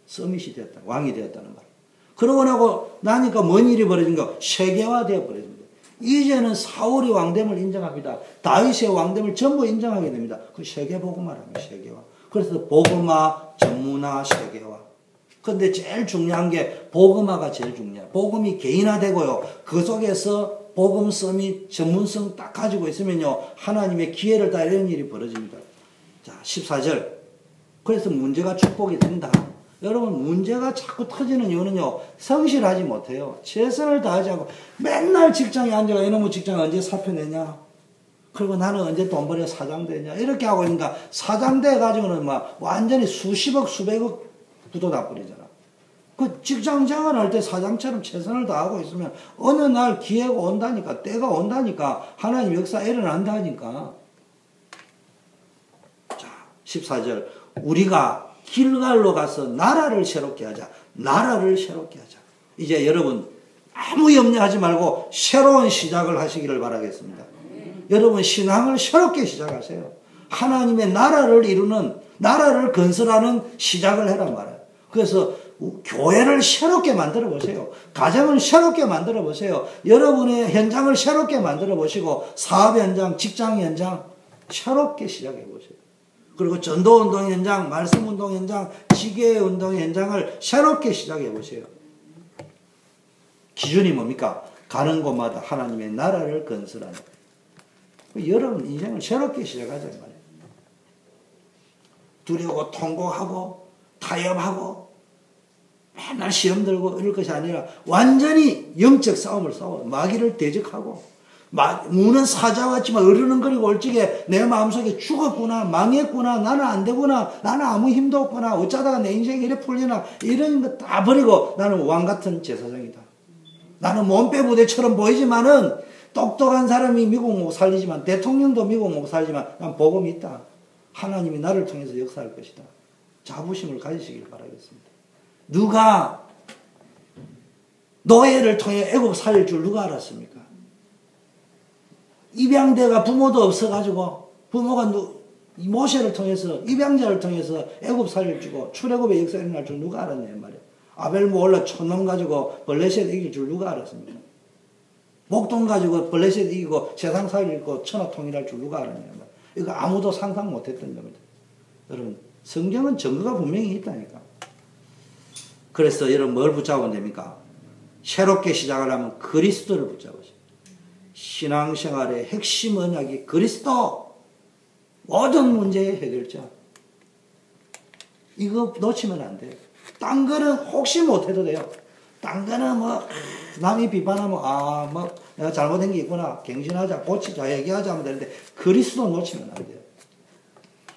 서밋이 되었다. 왕이 되었다는 말. 그러고 나니까 뭔 일이 벌어진 거? 세계화 되어 버린 거예요. 이제는 사울이 왕됨을 인정합니다. 다윗의 왕됨을 전부 인정하게 됩니다. 그 세계복음화라는 세계화. 그래서 복음화, 전문화, 세계화. 근데 제일 중요한 게 복음화가 제일 중요해요. 복음이 개인화되고요. 그 속에서 복음 서밋 전문성 딱 가지고 있으면요. 하나님의 기회를 다 이런 일이 벌어집니다. 자, 14절. 그래서 문제가 축복이 된다. 여러분 문제가 자꾸 터지는 이유는요. 성실하지 못해요. 최선을 다하지 않고 맨날 직장에 앉아가 이놈의 직장 언제 사표 내냐. 그리고 나는 언제 돈 벌여 사장 되냐. 이렇게 하고 있으니까 사장 돼가지고는 막 완전히 수십억 수백억 부도 나버리잖아. 그 직장 생활할 때 사장처럼 최선을 다하고 있으면 어느 날 기회가 온다니까 때가 온다니까 하나님 역사 일어난다니까. 자 14절 우리가 길갈로 가서 나라를 새롭게 하자. 나라를 새롭게 하자. 이제 여러분 아무 염려하지 말고 새로운 시작을 하시기를 바라겠습니다. 여러분 신앙을 새롭게 시작하세요. 하나님의 나라를 이루는 나라를 건설하는 시작을 해란 말이에요. 그래서 교회를 새롭게 만들어 보세요. 가정을 새롭게 만들어 보세요. 여러분의 현장을 새롭게 만들어 보시고 사업 현장, 직장 현장 새롭게 시작해 보세요. 그리고 전도운동 현장, 말씀운동 현장, 지교운동 현장을 새롭게 시작해 보세요. 기준이 뭡니까? 가는 곳마다 하나님의 나라를 건설하는 거예요. 여러분 인생을 새롭게 시작하자 말이에요. 두려워 통곡하고 타협하고 맨날 시험 들고 이럴 것이 아니라 완전히 영적 싸움을 싸워 마귀를 대적하고 무는 사자 같지만 어르는거리고 올적에 내 마음속에 죽었구나 망했구나 나는 안 되구나 나는 아무 힘도 없구나 어쩌다가 내 인생이 이래 풀리나 이런 거 다 버리고 나는 왕같은 제사장이다. 나는 몸빼 부대처럼 보이지만은 똑똑한 사람이 미국 못 살리지만 대통령도 미국 못 살리지만 난 복음이 있다. 하나님이 나를 통해서 역사할 것이다. 자부심을 가지시길 바라겠습니다. 누가 노예를 통해 애굽 살릴 줄 누가 알았습니까? 입양대가 부모도 없어가지고 부모가 모세를 통해서 입양자를 통해서 애굽 살릴 주고 출애굽의 역사 일어날 줄 누가 알았냐 말이에요. 아벨 모올라 촌놈 가지고 블레셋 이길 줄 누가 알았습니까? 목동 가지고 블레셋 이기고 세상 살리고 천하 통일할 줄 누가 알았냐 말이에요. 이거 아무도 상상 못했던 겁니다. 여러분 성경은 증거가 분명히 있다니까. 그래서 여러분 뭘 붙잡으면 됩니까? 새롭게 시작을 하면 그리스도를 붙잡으세요. 신앙생활의 핵심 언약이 그리스도. 모든 문제의 해결자. 이거 놓치면 안 돼요. 딴 거는 혹시 못해도 돼요. 딴 거는 뭐 남이 비판하면 뭐 내가 잘못된 게 있구나. 갱신하자, 고치자, 얘기하자 하면 되는데 그리스도 놓치면 안 돼요.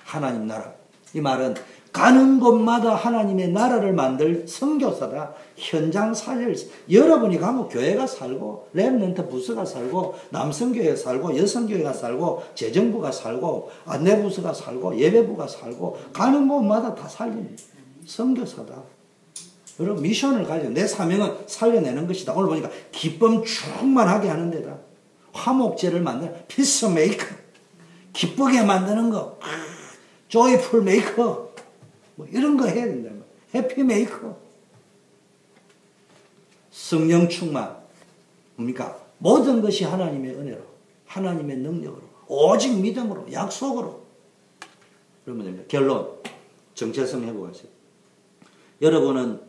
하나님 나라. 이 말은 가는 곳마다 하나님의 나라를 만들 선교사다. 현장 사역을 여러분이 가면 교회가 살고 렘넌트 부서가 살고 남성교회가 살고 여성교회가 살고 재정부가 살고 안내부서가 살고 예배부가 살고 가는 곳마다 다 살립니다. 선교사다. 여러분 미션을 가지고 내 사명은 살려내는 것이다. 오늘 보니까 기쁨 충만하게 하는 데다. 화목제를 만드는 피스메이커. 기쁘게 만드는 거. 조이풀 메이커. 뭐 이런 거 해야 된다. 해피 메이커. 성령 충만. 뭡니까? 모든 것이 하나님의 은혜로, 하나님의 능력으로, 오직 믿음으로, 약속으로. 그러면 됩니다. 결론. 정체성 회복하세요. 여러분은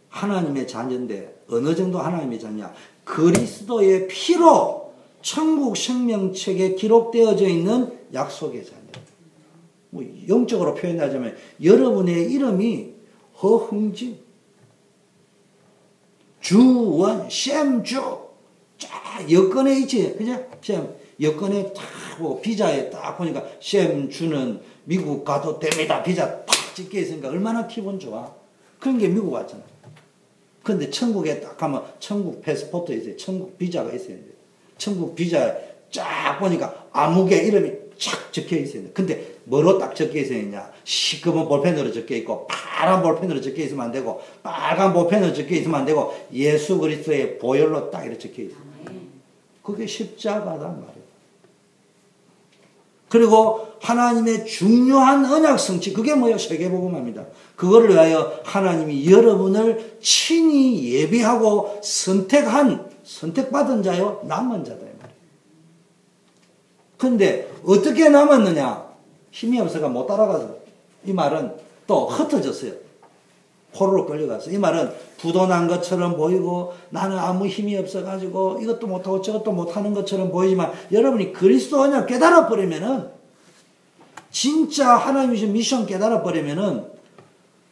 하나님의 자녀인데 어느 정도 하나님의 자녀냐? 그리스도의 피로 천국 생명책에 기록되어져 있는 약속의 자녀. 뭐 영적으로 표현하자면 여러분의 이름이 허흥진, 주원, 샘주, 쫙 여권에 있지, 그죠? 샘 여권에 딱 보고 비자에 딱 보니까 샘주는 미국 가도 됩니다. 비자 딱 찍혀 있으니까 얼마나 기분 좋아. 그런 게 미국 왔잖아. 근데 천국에 딱 가면 천국 패스포트 있어요. 천국 비자가 있어야 돼. 천국 비자에 쫙 보니까 아무개 이름이 쫙 적혀 있어야 돼. 근데 뭐로 딱 적혀 있어야 되냐? 시커먼 볼펜으로 적혀 있고 파란 볼펜으로 적혀 있으면 안 되고 빨간 볼펜으로 적혀 있으면 안 되고 예수 그리스도의 보혈로 딱 이렇게 적혀 있어요. 그게 십자가단 말이에요. 그리고 하나님의 중요한 언약 성취, 그게 뭐예요? 세계복음화입니다. 그거를 위하여 하나님이 여러분을 친히 예비하고 선택받은 자요, 남은 자다. 그런데 어떻게 남았느냐? 힘이 없어가 못 따라가서. 이 말은 또 흩어졌어요. 포로로 끌려가서. 이 말은 부도난 것처럼 보이고 나는 아무 힘이 없어가지고 이것도 못하고 저것도 못하는 것처럼 보이지만 여러분이 그리스도 언약 깨달아버리면은 진짜 하나님이 주신 미션 깨달아버리면은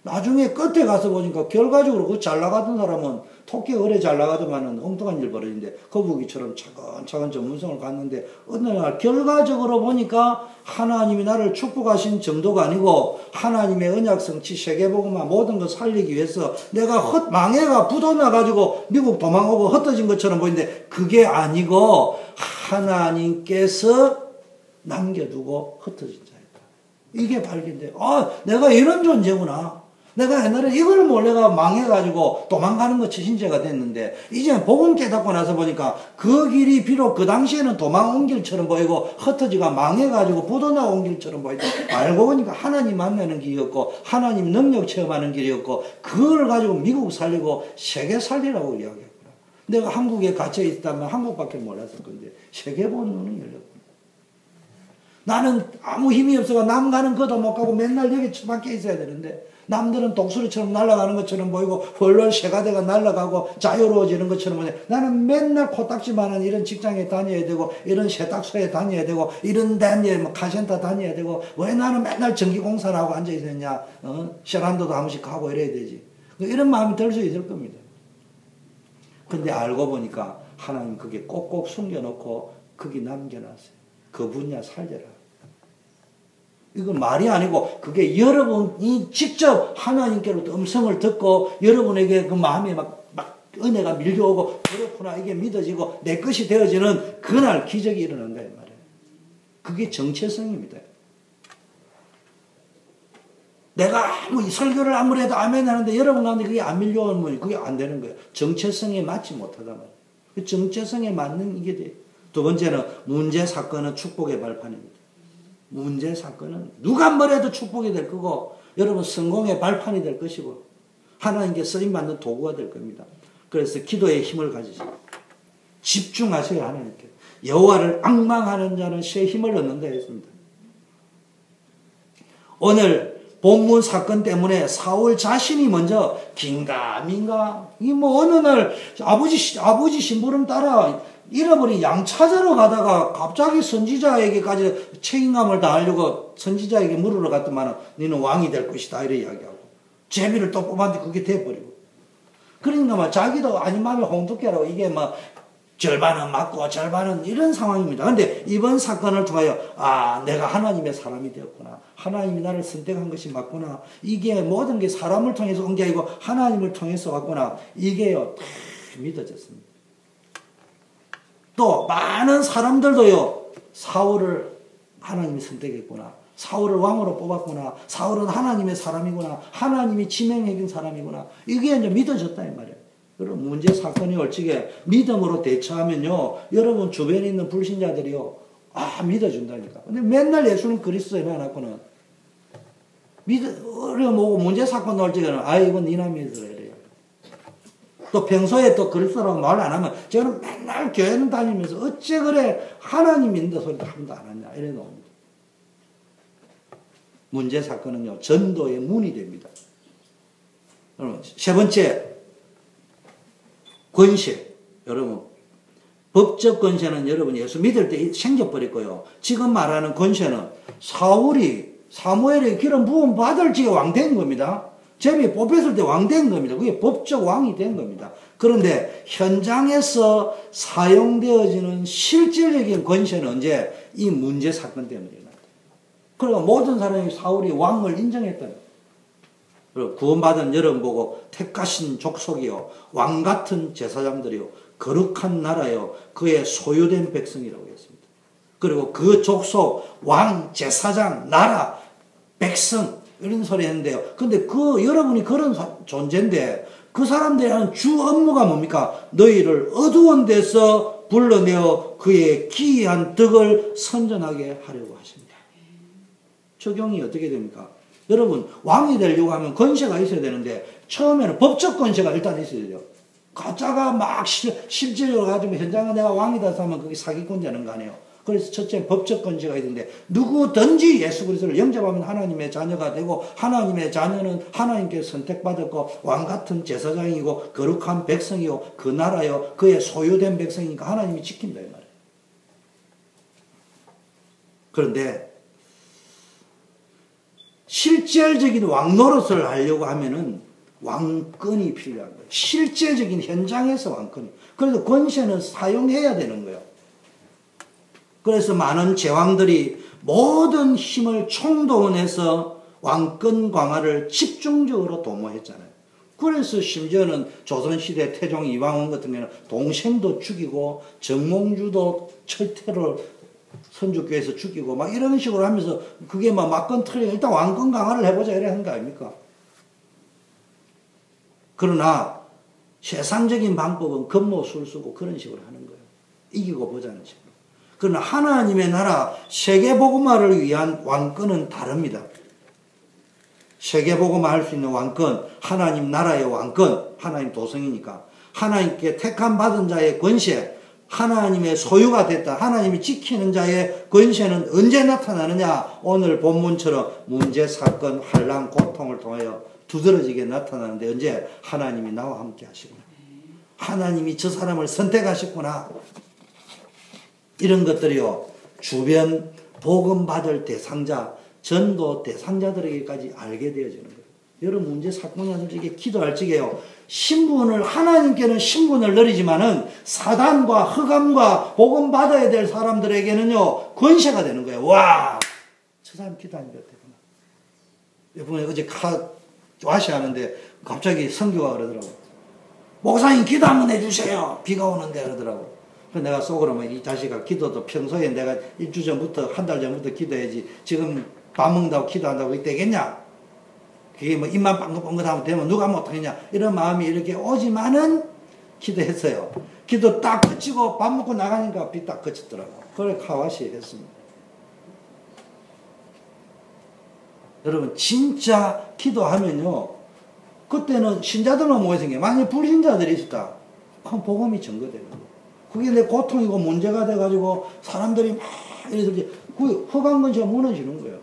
나중에 끝에 가서 보니까 결과적으로 그 잘 나가던 사람은 토끼가 오래 잘 나가더만은 엉뚱한 일 벌어지는데 거북이처럼 차근차근 전문성을 갖는데 어느 날 결과적으로 보니까 하나님이 나를 축복하신 정도가 아니고 하나님의 언약 성취 세계복음화 모든 걸 살리기 위해서 내가 망해가 부도나가지고 미국 도망오고 흩어진 것처럼 보이는데 그게 아니고 하나님께서 남겨두고 흩어진 자였다. 이게 발견돼요. 내가 이런 존재구나. 내가 옛날에 이걸 몰래가 망해가지고 도망가는 거 처신죄가 됐는데 이제 복음 깨닫고 나서 보니까 그 길이 비록 그 당시에는 도망 온 길처럼 보이고 흩어지가 망해가지고 부도나 온 길처럼 보이고 알고 보니까 하나님 만나는 길이었고 하나님 능력 체험하는 길이었고 그걸 가지고 미국 살리고 세계 살리라고 이야기했구나. 내가 한국에 갇혀 있다면 한국밖에 몰랐을 건데 세계 보는 눈이 열렸구나. 나는 아무 힘이 없어가 남 가는 것도 못 가고 맨날 여기 밖에 있어야 되는데 남들은 독수리처럼 날아가는 것처럼 보이고 헐헐 새가대가 날아가고 자유로워지는 것처럼 보이는데 나는 맨날 코딱지만한 이런 직장에 다녀야 되고 이런 세탁소에 다녀야 되고 이런 카센터 다녀야 되고 왜 나는 맨날 전기공사를 하고 앉아있었냐. 시간도도 한 번씩 가고 이래야 되지. 이런 마음이 들 수 있을 겁니다. 근데 알고 보니까 하나님 그게 꼭꼭 숨겨놓고 거기 남겨놨어요. 그 분야 살려라. 이건 말이 아니고 그게 여러분이 직접 하나님께로부터 음성을 듣고 여러분에게 그 마음에 막 은혜가 밀려오고 그렇구나 이게 믿어지고 내 것이 되어지는 그날 기적이 일어난다 이 말이에요. 그게 정체성입니다. 내가 아무 설교를 아무리 해도 아멘 하는데 여러분 가운데 그게 안 밀려오면 그게 안 되는 거예요. 정체성에 맞지 못하단 말이에요. 그 정체성에 맞는 이게 돼요. 두 번째는 문제 사건은 축복의 발판입니다. 문제 사건은 누가 뭐래도 축복이 될 거고 여러분 성공의 발판이 될 것이고 하나님께 쓰임받는 도구가 될 겁니다. 그래서 기도의 힘을 가지시고 집중하셔야 하나님께. 여호와를 앙망하는 자는 새 힘을 얻는다 했습니다. 오늘 본문 사건 때문에 사울 자신이 먼저 긴가민가 어느 날 아버지 심부름 따라 잃어버린 양 찾으러 가다가 갑자기 선지자에게까지 책임감을 다하려고 선지자에게 물으러 갔더만 너는 왕이 될 것이다 이래 이야기하고 제비를 또 뽑았는데 그게 돼버리고 그러니까 자기도 아닌 마음에 홍두깨라고 이게 절반은 맞고 절반은 이런 상황입니다. 근데 이번 사건을 통하여 내가 하나님의 사람이 되었구나. 하나님이 나를 선택한 것이 맞구나. 이게 모든 게 사람을 통해서 온 게 아니고 하나님을 통해서 왔구나. 이게요 다 믿어졌습니다. 또 많은 사람들도요 사울을 하나님이 선택했구나. 사울을 왕으로 뽑았구나. 사울은 하나님의 사람이구나. 하나님이 지명해준 사람이구나. 이게 이제 믿어졌다 이 말이에요. 여러분 문제 사건이 올지게 믿음으로 대처하면요 여러분 주변에 있는 불신자들이요 믿어준다니까. 근데 맨날 예수님 그리스도에 해놔놓고는 어려움 오고 문제 사건 올지게는 이건 니나 믿으라 이래요. 또 평소에 또 그리스도라고 말 안 하면 저는 맨날 교회는 다니면서 어째 그래 하나님 믿는다 소리도 한 번도 안 하냐 이래 놓습니다. 문제 사건은요 전도의 문이 됩니다. 여러분 세 번째 권세. 여러분 법적 권세는 여러분 예수 믿을 때 생겨버렸고요. 지금 말하는 권세는 사울이 사무엘의 기름 부음 받을 지에 왕 된 겁니다. 제비 뽑혔을 때 왕 된 겁니다. 그게 법적 왕이 된 겁니다. 그런데 현장에서 사용되어지는 실질적인 권세는 언제? 이 문제 사건 때문에 일어났다. 그러니까 모든 사람이 사울이 왕을 인정했다. 구원받은 여러분 보고 택하신 족속이요 왕같은 제사장들이요 거룩한 나라요 그의 소유된 백성이라고 했습니다. 그리고 그 족속 왕 제사장 나라 백성 이런 소리 했는데요. 근데 여러분이 그런 존재인데 그 사람들이 하는 주 업무가 뭡니까? 너희를 어두운 데서 불러내어 그의 기이한 덕을 선전하게 하려고 하십니다. 적용이 어떻게 됩니까? 여러분 왕이 되려고 하면 권세가 있어야 되는데 처음에는 법적 권세가 일단 있어야 돼요. 가짜가 막 실질적으로 가지고 현장에 내가 왕이다 하면 그게 사기꾼 되는 거 아니에요. 그래서 첫째 법적 권세가 있는데 누구든지 예수 그리스도를 영접하면 하나님의 자녀가 되고 하나님의 자녀는 하나님께 선택받았고 왕같은 제사장이고 거룩한 백성이요 그 나라요 그의 소유된 백성이니까 하나님이 지킨다 이 말이에요. 그런데 실질적인 왕 노릇을 하려고 하면은 왕권이 필요한 거예요. 실질적인 현장에서 왕권이. 그래서 권세는 사용해야 되는 거예요. 그래서 많은 제왕들이 모든 힘을 총동원해서 왕권 강화를 집중적으로 도모했잖아요. 그래서 심지어는 조선시대 태종 이황원 같은 경우는 동생도 죽이고 정몽주도 철퇴를 선주교에서 죽이고 막 이런 식으로 하면서 그게 막 막건 틀리고 일단 왕권 강화를 해보자 이래 하는 거 아닙니까? 그러나 세상적인 방법은 겉모술 쓰고 그런 식으로 하는 거예요. 이기고 보자는 식으로. 그러나 하나님의 나라 세계복음화를 위한 왕권은 다릅니다. 세계복음화 할 수 있는 왕권, 하나님 나라의 왕권, 하나님 도성이니까 하나님께 택함 받은 자의 권세, 하나님의 소유가 됐다. 하나님이 지키는 자의 권세는 언제 나타나느냐? 오늘 본문처럼 문제, 사건, 환난, 고통을 통하여 두드러지게 나타나는데 언제? 하나님이 나와 함께 하시구나. 하나님이 저 사람을 선택하셨구나. 이런 것들이요. 주변 복음 받을 대상자, 전도 대상자들에게까지 알게 되어지는 거예요. 여러분 문제 사건이 솔직히 기도할 적에요. 신분을 하나님께는 신분을 내리지만은 사단과 흑암과 복음 받아야 될 사람들에게는요 권세가 되는 거예요. 와, 저 사람 기도하니까 되구나. 이번에 어제 와시 하는데 갑자기 선교가 그러더라고. 목사님 기도 한번 해주세요. 비가 오는데 그러더라고. 그래서 내가 속으로 이 자식아 기도도 평소에 내가 일주 전부터 한 달 전부터 기도해야지 지금 밥 먹는다고 기도한다고 이게 되겠냐? 그게 뭐 입만 빵긋빵긋하면 되면 누가 못하겠냐 이런 마음이 이렇게 오지만은 기도했어요. 기도 딱 그치고 밥 먹고 나가니까 비 딱 그치더라고. 그래 카와시 했습니다. 여러분 진짜 기도하면요 그때는 신자들만 모여 생겨요. 만약에 불신자들이 있었다 그럼 복음이 전거되는 거예요. 그게 내 고통이고 문제가 돼가지고 사람들이 막 이래서 그 허강 권세가 무너지는 거예요.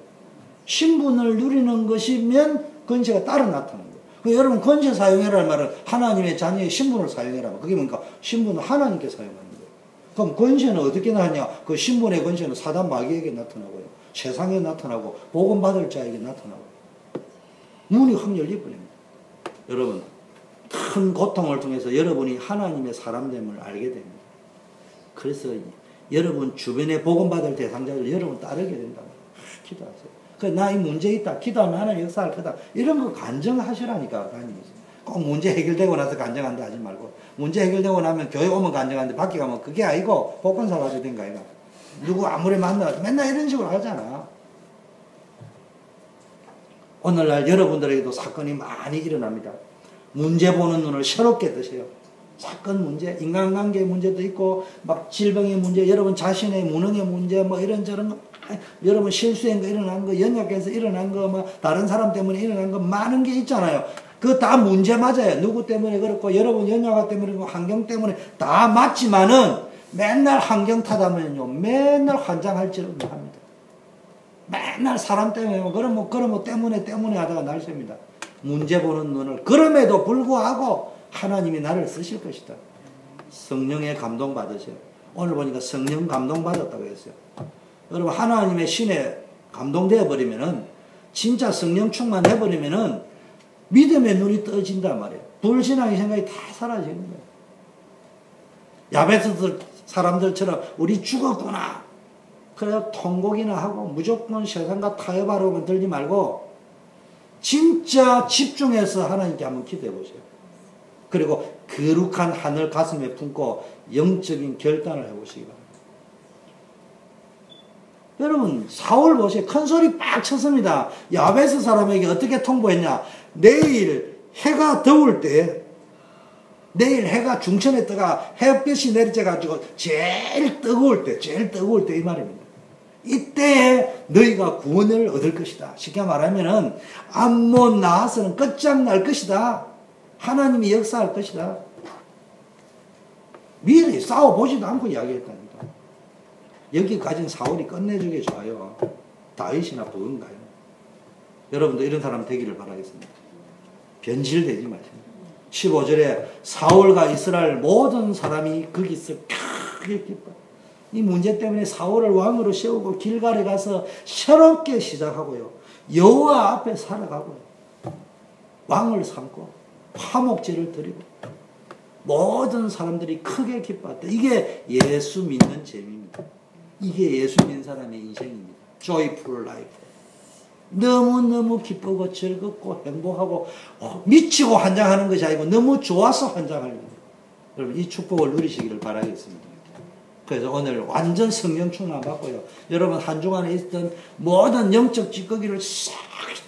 신분을 누리는 것이면 권세가 따라 나타나는 거예요. 그러니까 여러분 권세 사용해라는 말은 하나님의 자녀의 신분을 사용해라. 그게 뭔가 신분을 하나님께 사용하는 거예요. 그럼 권세는 어떻게 나타나냐? 그 신분의 권세는 사단 마귀에게 나타나고요. 세상에 나타나고 복음 받을 자에게 나타나고 문이 확 열려버립니다. 여러분 큰 고통을 통해서 여러분이 하나님의 사람됨을 알게 됩니다. 그래서 여러분 주변에 복음받을 대상자들 여러분 따르게 된다. 기도하세요. 나 이 문제 있다. 기도하면 하나님 역사할 거다. 이런 거 간증하시라니까. 꼭 문제 해결되고 나서 간증한다 하지 말고, 문제 해결되고 나면 교회 오면 간증하는데 밖에 가면 그게 아니고 복권사 가지고 된 거 아이가. 누구 아무리 만나도 맨날 이런 식으로 하잖아. 오늘날 여러분들에게도 사건이 많이 일어납니다. 문제 보는 눈을 새롭게 뜨세요. 사건 문제, 인간관계 문제도 있고, 막 질병의 문제, 여러분 자신의 무능의 문제, 뭐 이런저런 거, 여러분 실수한 거 일어난 거, 연약해서 일어난 거, 뭐 다른 사람 때문에 일어난 거 많은 게 있잖아요. 그거 다 문제 맞아요. 누구 때문에 그렇고, 여러분 연약하 때문에 그렇고, 환경 때문에 다 맞지만은 맨날 환경 탓하면요, 맨날 환장할 짓을 합니다. 맨날 사람 때문에, 그럼 때문에 하다가 날 셉니다. 문제 보는 눈을, 그럼에도 불구하고 하나님이 나를 쓰실 것이다. 성령의 감동 받으세요. 오늘 보니까 성령 감동 받았다고 했어요. 여러분, 하나님의 신에 감동되어 버리면은, 진짜 성령 충만해 버리면은 믿음의 눈이 떠진단 말이에요. 불신앙의 생각이 다 사라지는 거예요. 야베스 사람들처럼 우리 죽었구나, 그래야 통곡이나 하고 무조건 세상과 타협하려고 들지 말고 진짜 집중해서 하나님께 한번 기도해 보세요. 그리고 거룩한 하늘 가슴에 품고 영적인 결단을 해보시기 바랍니다. 여러분, 사울 보세요. 큰 소리 빡 쳤습니다. 야베스 사람에게 어떻게 통보했냐. 내일 해가 더울 때, 내일 해가 중천에 떠가 햇볕이 내리쬐가지고 제일 뜨거울 때 이 말입니다. 이때에 너희가 구원을 얻을 것이다. 쉽게 말하면은 암몬 나하스는 끝장날 것이다. 하나님이 역사할 것이다. 미리 싸워보지도 않고 이야기했답니다. 여기 가진 사울이 끝내주게 좋아요. 다윗이나 부흥가요. 여러분도 이런 사람 되기를 바라겠습니다. 변질되지 마세요. 15절에 사울과 이스라엘 모든 사람이 거기서 크게 기뻐. 이 문제 때문에 사울을 왕으로 세우고 길갈에 가서 새롭게 시작하고요. 여호와 앞에 살아가고요. 왕을 삼고 화목제를 드리고 모든 사람들이 크게 기뻤다. 이게 예수 믿는 재미입니다. 이게 예수 믿는 사람의 인생입니다. Joyful life. 너무너무 기쁘고 즐겁고 행복하고 미치고 환장하는 것이 아니고 너무 좋아서 환장하는 거예요. 여러분, 이 축복을 누리시기를 바라겠습니다. 그래서 오늘 완전 성령 충만 받고요. 여러분 한 주간에 있던 모든 영적 찌꺼기를 싹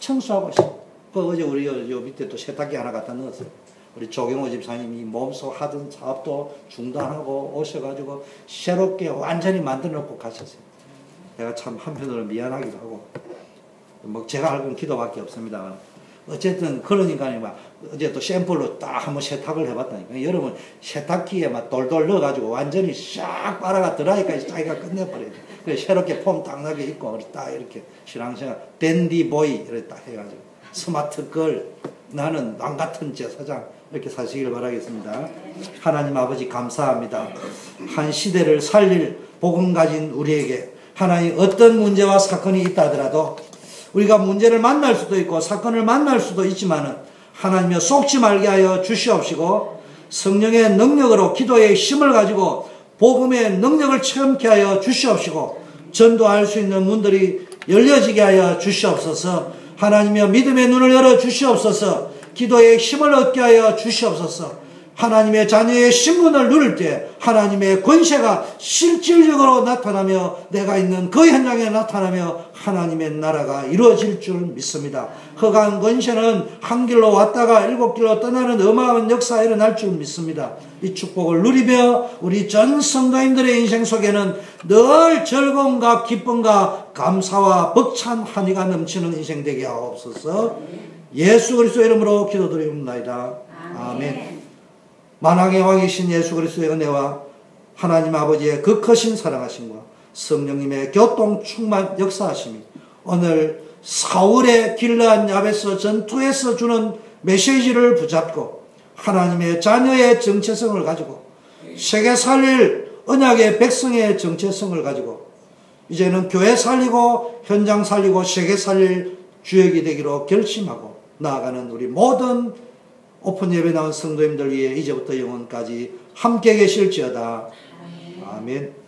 청소하고 있어요. 어제 우리 요 밑에 또 세탁기 하나 갖다 넣었어요. 우리 조경호 집사님이 몸소 하던 사업도 중단하고 오셔가지고 새롭게 완전히 만들어 놓고 가셨어요. 내가 참 한편으로 미안하기도 하고, 뭐 제가 할 건 기도밖에 없습니다만, 어쨌든 그러니까 막 어제 또 샘플로 딱 한번 세탁을 해봤다니까. 여러분 세탁기에 막 돌돌 넣어가지고 완전히 싹 빨아가 드라이까지 자기가 끝내버려요. 그래서 새롭게 폼 딱 나게 입고 딱 이렇게 신앙생활 댄디보이 이렇게 딱 해가지고 스마트걸, 나는 남같은 제사장, 이렇게 사시기를 바라겠습니다. 하나님 아버지 감사합니다. 한 시대를 살릴 복음 가진 우리에게 하나님 어떤 문제와 사건이 있다 하더라도 우리가 문제를 만날 수도 있고 사건을 만날 수도 있지만은 하나님여 속지 말게 하여 주시옵시고, 성령의 능력으로 기도의 힘을 가지고 복음의 능력을 체험케 하여 주시옵시고, 전도할 수 있는 문들이 열려지게 하여 주시옵소서. 하나님여 믿음의 눈을 열어 주시옵소서. 기도의 힘을 얻게 하여 주시옵소서. 하나님의 자녀의 신분을 누릴 때 하나님의 권세가 실질적으로 나타나며 내가 있는 그 현장에 나타나며 하나님의 나라가 이루어질 줄 믿습니다. 허간 권세는 한 길로 왔다가 7길로 떠나는 어마어마한 역사가 일어날 줄 믿습니다. 이 축복을 누리며 우리 전 성도님들의 인생 속에는 늘 즐거움과 기쁨과 감사와 벅찬 환희가 넘치는 인생 되게 하옵소서. 예수 그리스도의 이름으로 기도드리옵나이다. 아멘. 만왕의 왕이신 예수 그리스도의 은혜와 하나님 아버지의 그 크신 사랑하심과 성령님의 교통 충만 역사하심이 오늘 사울의 길르한 야베스 전투에서 주는 메시지를 붙잡고 하나님의 자녀의 정체성을 가지고 세계 살릴 언약의 백성의 정체성을 가지고 이제는 교회 살리고 현장 살리고 세계 살릴 주역이 되기로 결심하고 나아가는 우리 모든 오픈 예배 나온 성도님들 위해 이제부터 영원까지 함께 계실지어다. 아멘.